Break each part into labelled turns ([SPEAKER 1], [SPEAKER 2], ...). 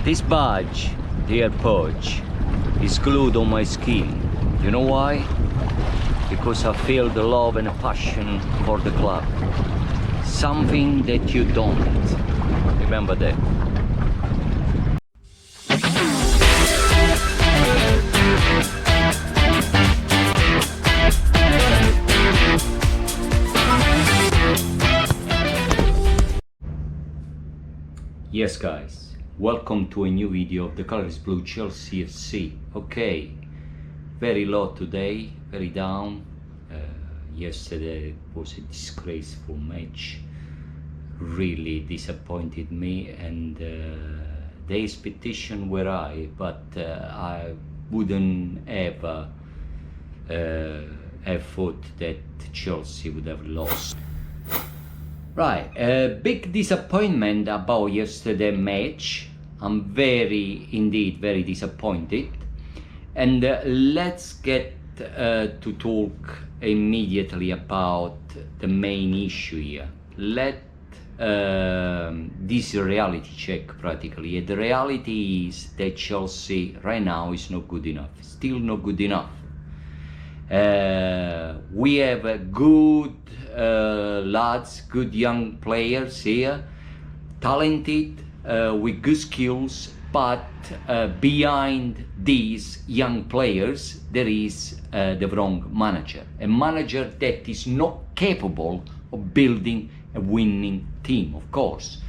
[SPEAKER 1] This badge, dear Poch, is glued on my skin. You know why? Because I feel the love and passion for the club. Something that you don't. Remember that. Yes guys, welcome to a new video of the color is blue Chelsea FC. Okay, very low today, very down. Yesterday was a disgraceful match, really disappointed me, and the expectation were high, but I wouldn't ever have thought that Chelsea would have lost. Right, a big disappointment about yesterday match. I'm indeed very disappointed, and let's get to talk immediately about the main issue here. This reality check practically. The reality is that Chelsea right now is not good enough, still not good enough. We have a good lads, good young players here, talented, with good skills, but behind these young players there is the wrong manager, a manager that is not capable of building a winning team, of course.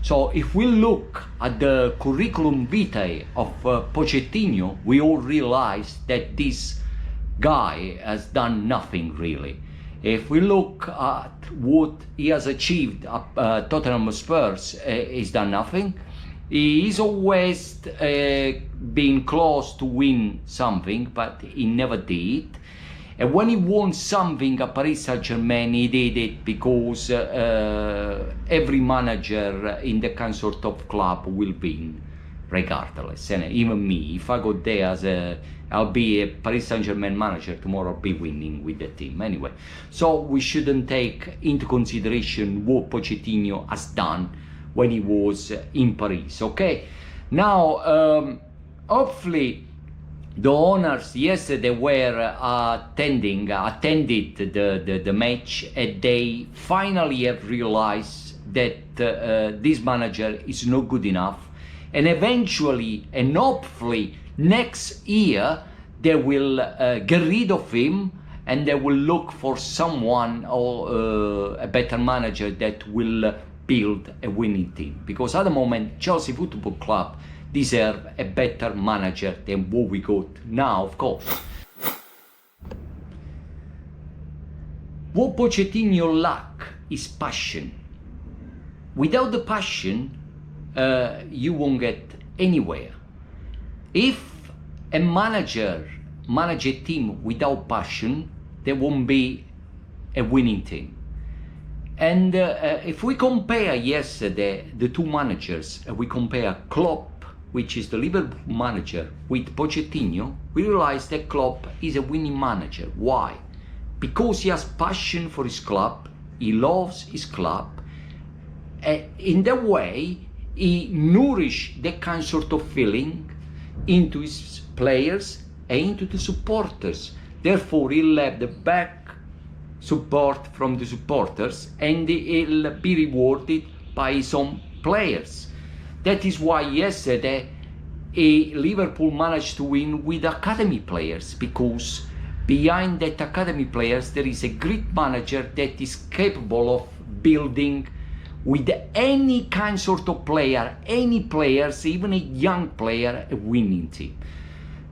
[SPEAKER 1] So if we look at the curriculum vitae of Pochettino, we all realize that this guy has done nothing really. If we look at what he has achieved at Tottenham Spurs, he's done nothing. He is always been close to win something, but he never did. And when he won something at Paris Saint-Germain, he did it because every manager in the kind sort of club will win regardless. And even me, if I go there as I'll be a Paris Saint-Germain manager tomorrow, I'll be winning with the team anyway. So we shouldn't take into consideration what Pochettino has done when he was in Paris. Okay, now hopefully the owners yesterday were attended the match, and they finally have realized that this manager is not good enough, and eventually and hopefully next year they will get rid of him, and they will look for someone or a better manager that will build a winning team, because at the moment Chelsea Football Club deserve a better manager than what we got now, of course. What Pochettino lack is passion. Without the passion, you won't get anywhere. If a manager manage a team without passion, there won't be a winning team. And if we compare yesterday the two managers, we compare Klopp, which is the Liverpool manager, with Pochettino, we realize that Klopp is a winning manager. Why? Because he has passion for his club, he loves his club. In that way, he nourishes that kind sort of feeling into his players and into the supporters. Therefore, he'll have the back support from the supporters, and he'll be rewarded by his own players. That is why yesterday Liverpool managed to win with academy players, because behind that academy players there is a great manager that is capable of building with any kind sort of player, any players, even a young player, a winning team.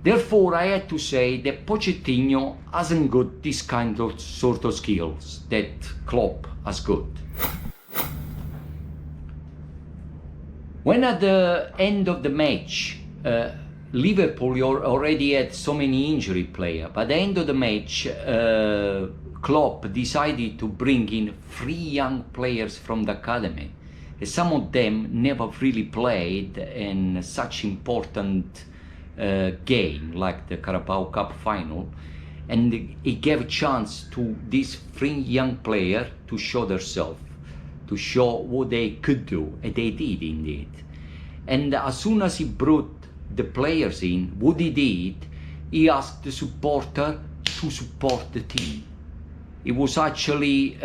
[SPEAKER 1] Therefore, I had to say that Pochettino hasn't got this kind of sort of skills that Klopp has got. When at the end of the match, Liverpool already had so many injury players, but at the end of the match, Klopp decided to bring in 3 young players from the academy. Some of them never really played in such important game like the Carabao Cup final, and he gave a chance to these 3 young players to show themselves, to show what they could do, and they did indeed. And as soon as he brought the players in, what he did, he asked the supporter to support the team. He was actually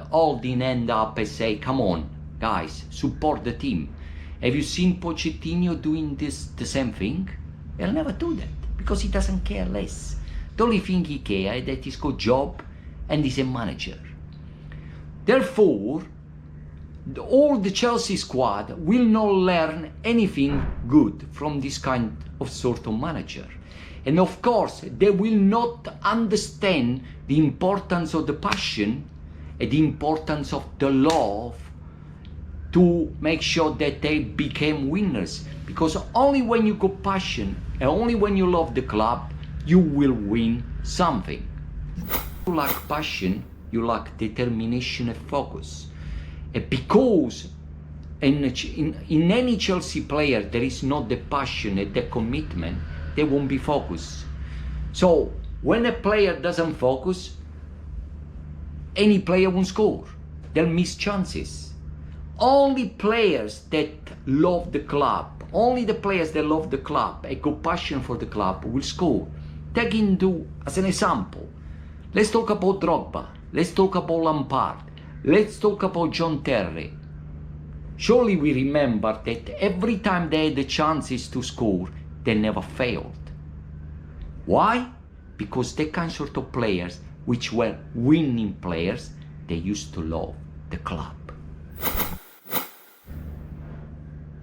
[SPEAKER 1] holding hand up and say, come on, guys, support the team. Have you seen Pochettino doing the same thing? He'll never do that, because he doesn't care less. The only thing he cares is that he's got a job and he's a manager. Therefore, all the Chelsea squad will not learn anything good from this kind of sort of manager. And of course, they will not understand the importance of the passion and the importance of the love to make sure that they become winners. Because only when you got passion and only when you love the club, you will win something. You lack passion, you lack determination and focus. Because in any Chelsea player there is not the passion and the commitment, they won't be focused. So when a player doesn't focus, any player won't score. They'll miss chances. Only players that love the club, only the players that love the club and got passion for the club will score. Take into as an example, let's talk about Drogba, let's talk about Lampard, let's talk about John Terry. Surely we remember that every time they had the chances to score, they never failed. Why? Because the kind sort of players, which were winning players, they used to love the club.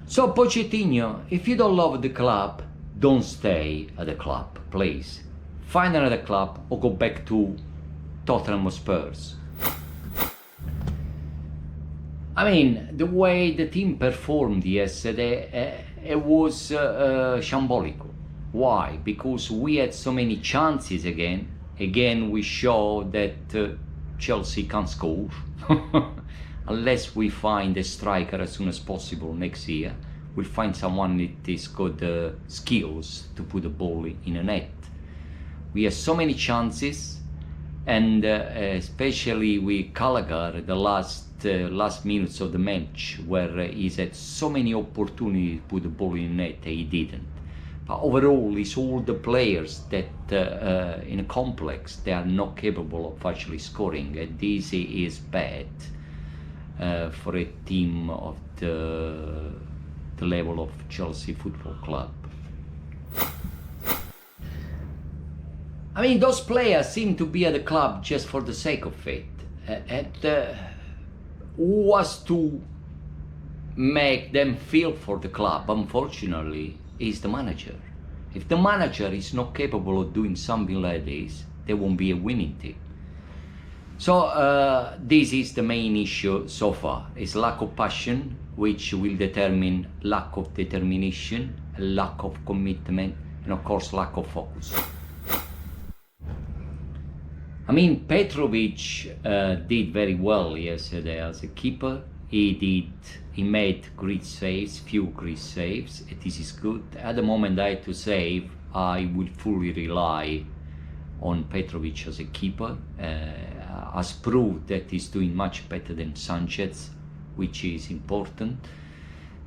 [SPEAKER 1] So Pochettino, if you don't love the club, don't stay at the club, please. Find another club or go back to Tottenham Spurs. I mean, the way the team performed yesterday, it was shambolic. Why? Because we had so many chances again. Again, we show that Chelsea can't score. Unless we find a striker as soon as possible next year, we'll find someone that has got the skills to put the ball in a net. We have so many chances, and especially with Gallagher, the last minutes of the match, where he's had so many opportunities to put the ball in net, he didn't. But overall, it's all the players that in a complex, they are not capable of actually scoring, and this is bad for a team of the level of Chelsea Football Club. I mean, those players seem to be at the club just for the sake of it. Who was to make them feel for the club, unfortunately, is the manager. If the manager is not capable of doing something like this, there won't be a winning team. So this is the main issue so far, is lack of passion, which will determine lack of determination, lack of commitment, and of course lack of focus. I mean, Petrovic did very well yesterday as a keeper. He made great saves, few great saves. This is good. At the moment I had to save, I will fully rely on Petrovic as a keeper. Has proved that he's doing much better than Sanchez, which is important.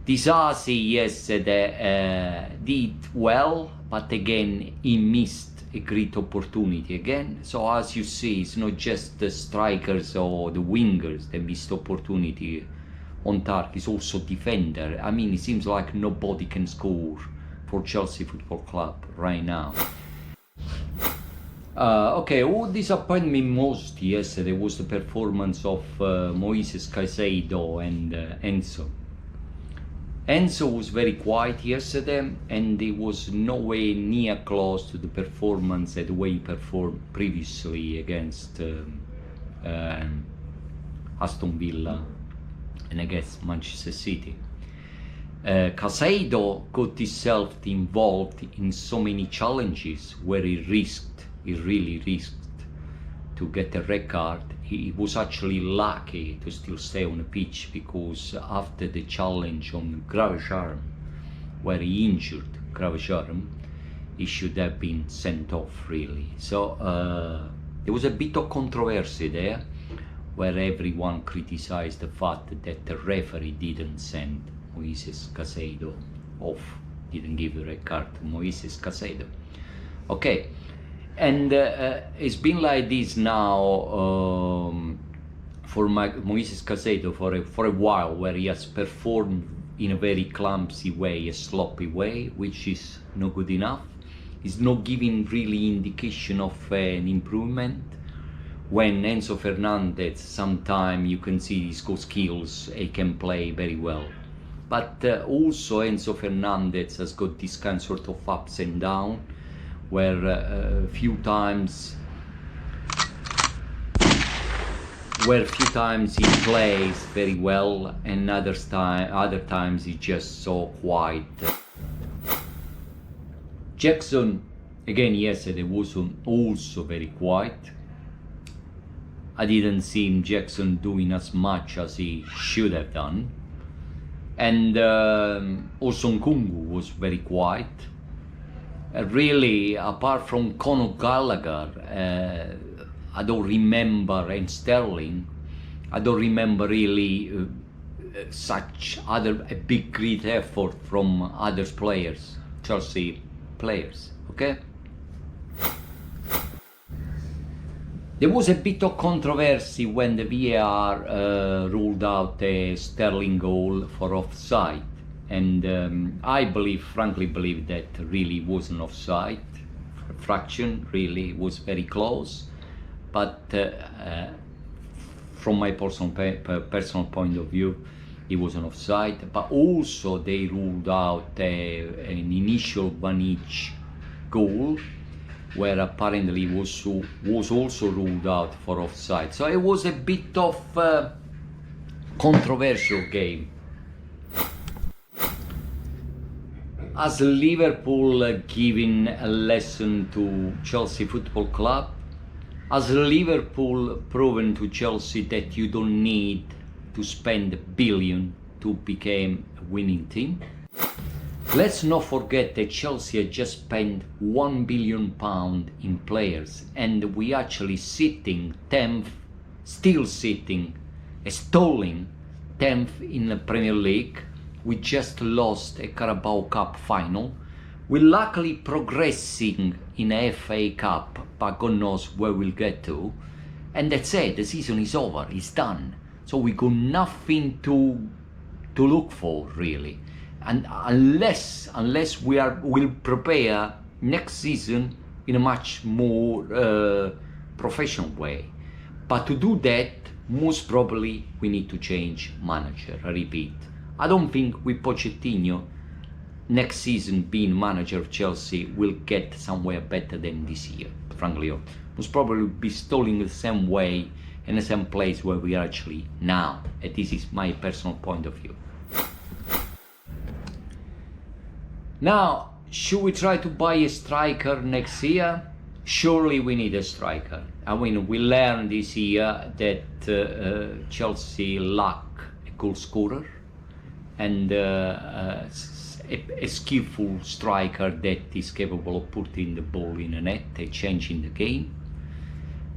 [SPEAKER 1] Disasi yesterday did well, but again he missed a great opportunity again. So as you see, it's not just the strikers or the wingers that missed opportunity on target, it's also defender. I mean, it seems like nobody can score for Chelsea Football Club right now. Okay, what disappointed me most yesterday was the performance of Moises Caicedo and Enzo. Enzo was very quiet yesterday, and he was nowhere near close to the performance that the way he performed previously against Aston Villa and against Manchester City. Caicedo got himself involved in so many challenges where he really risked to get a red card. He was actually lucky to still stay on the pitch, because after the challenge on Gravejarm, where he injured Gravejarm, he should have been sent off really. So there was a bit of controversy there, where everyone criticized the fact that the referee didn't send Moises Caicedo off, didn't give the red card to Moises Caicedo. Okay, and it's been like this now for Moises Caicedo for a while, where he has performed in a very clumsy way, a sloppy way, which is not good enough. It's not giving really indication of an improvement. When Enzo Fernandez, sometimes you can see his skills, he can play very well. But also Enzo Fernandez has got this kind sort of ups and downs, where a few times he plays very well, and other times he just so quiet. Jackson, again yesterday, was also very quiet. I didn't see Jackson doing as much as he should have done. And also Nkungu was very quiet. Really, apart from Conor Gallagher, I don't remember, and Sterling, I don't remember really such a big great effort from other players, Chelsea players, okay? There was a bit of controversy when the VAR ruled out a Sterling goal for offside, and I frankly believe that really wasn't offside. Fraction really was very close, but from my personal point of view, it wasn't offside. But also they ruled out an initial Vanic goal, where apparently was also ruled out for offside. So it was a bit of a controversial game. Has Liverpool giving a lesson to Chelsea Football Club? Has Liverpool proven to Chelsea that you don't need to spend a billion to become a winning team? Let's not forget that Chelsea had just spent £1 billion in players, and we actually sitting 10th, still sitting, stalling 10th in the Premier League. We just lost a Carabao Cup final. We're luckily progressing in a FA Cup, but God knows where we'll get to. And that's it, the season is over, it's done. So we got nothing to look for, really. And unless we'll prepare next season in a much more professional way. But to do that, most probably we need to change manager. I repeat, I don't think with Pochettino next season being manager of Chelsea will get somewhere better than this year, frankly. Most probably be stalling the same way in the same place where we are actually now. And this is my personal point of view. Now, should we try to buy a striker next year? Surely we need a striker. I mean, we learned this year that Chelsea lack a goal scorer and a skillful striker that is capable of putting the ball in the net and changing the game.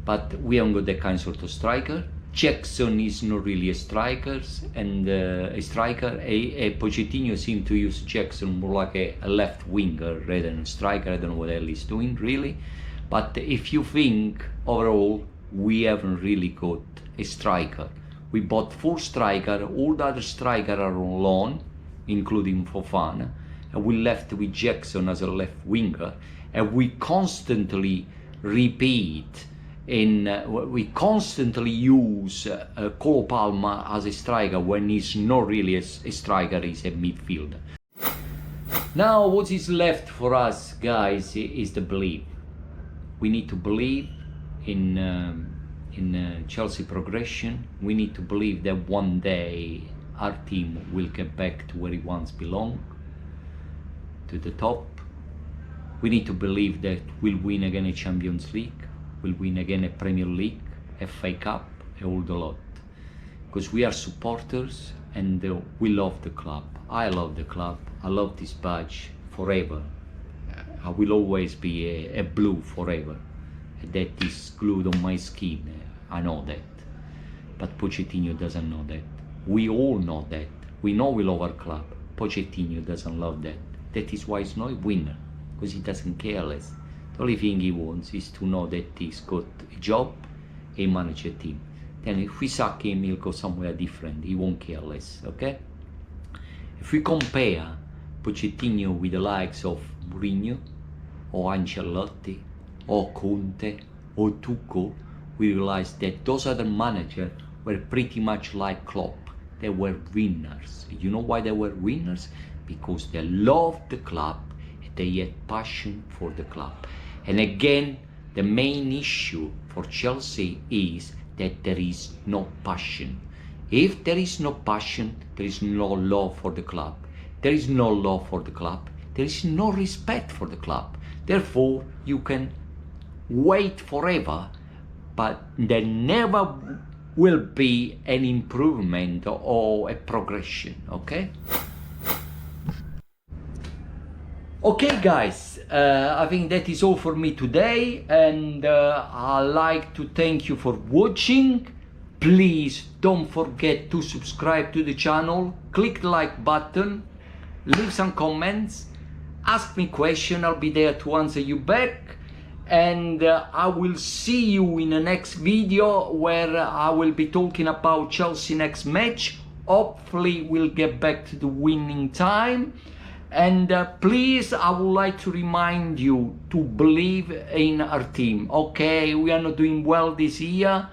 [SPEAKER 1] But we haven't got that kind of sort of striker. Jackson is not really a striker, and Pochettino seems to use Jackson more like a left winger rather than a striker. I don't know what the hell he's doing really. But if you think overall, we haven't really got a striker. We bought 4 strikers, all the other strikers are on loan, including Fofana, and we left with Jackson as a left winger, and we constantly repeat we constantly use Cole Palmer as a striker when he's not really a striker, he's a midfielder. Now what is left for us, guys, is the belief. We need to believe in Chelsea progression. We need to believe that one day our team will get back to where it once belonged, to the top. We need to believe that we'll win again a Champions League, we'll win again a Premier League, FA Cup, and all the lot. Because we are supporters and we love the club. I love the club. I love this badge forever. I will always be a blue forever. That is glued on my skin. I know that. But Pochettino doesn't know that. We all know that. We know we love our club. Pochettino doesn't love that. That is why he's not a winner, because he doesn't care less. The only thing he wants is to know that he's got a job and manage a team. Then if we sack him, he'll go somewhere different. He won't care less, okay? If we compare Pochettino with the likes of Mourinho, or Ancelotti, or Conte, or Tuchel, we realize that those other managers were pretty much like Klopp. They were winners. You know why they were winners? Because they loved the club, and they had passion for the club. And again, the main issue for Chelsea is that there is no passion. If there is no passion, there is no love for the club. There is no love for the club. There is no respect for the club. Therefore, you can wait forever, but there never will be an improvement or a progression, okay? Okay guys, I think that is all for me today, and I'd like to thank you for watching. Please don't forget to subscribe to the channel, click the like button, leave some comments, ask me questions, I'll be there to answer you back. And I will see you in the next video, where I will be talking about Chelsea next match. Hopefully we'll get back to the winning time. And please, I would like to remind you to believe in our team. Okay, we are not doing well this year,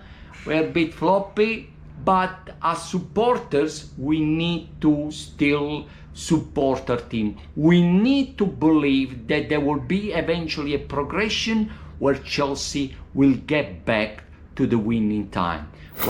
[SPEAKER 1] we're a bit floppy, but as supporters we need to still support our team. We need to believe that there will be eventually a progression where Chelsea will get back to the winning time.